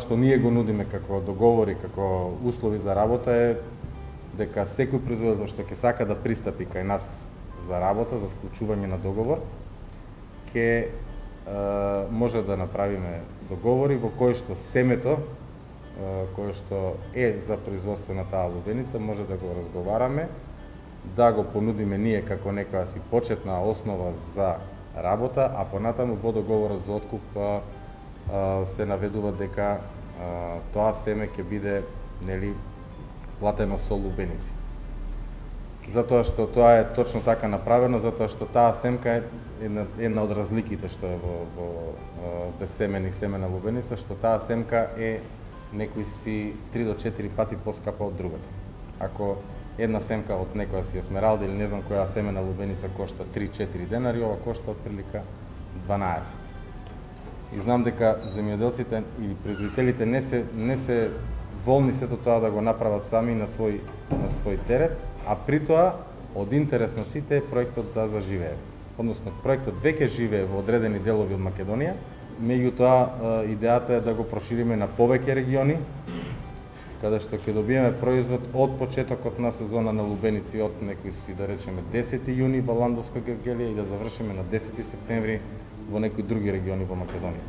што ние го нудиме како договори, како услови за работа е дека секој производител што ќе сака да пристапи кај нас за работа, за склучување на договор, ќе може да направиме договори во кои што семето кое што е за производство на таа лубеница може да го разговараме, да го понудиме ние како некоја си почетна основа за работа, а понатаму во договорот за откуп се наведува дека тоа семе ќе биде платено со лубеници. Затоа што тоа е точно така направено, затоа што таа семка е една од разликите што е во безсемени семена лубеница, што таа семка е некои си 3 до 4 пати поскапа од другата. Ако една семка од некоја си есмералда или не знам која семена лубеница кошта 3-4 денари, ова кошта отприлика 12. И знам дека земјоделците или производителите не се волни сето тоа да го направат сами на свој терет, а при тоа од интерес на сите е проектот да заживее. Односно, проектот веќе живее во одредени делови од Македонија, меѓутоа идејата е да го прошириме на повеќе региони, каде што ќе добиеме производ од почетокот на сезона на лубеници од некои си, да речеме, 10 јуни во Ландовска Гевгелија и да завршиме на 10 септември во некои други региони во Македонија.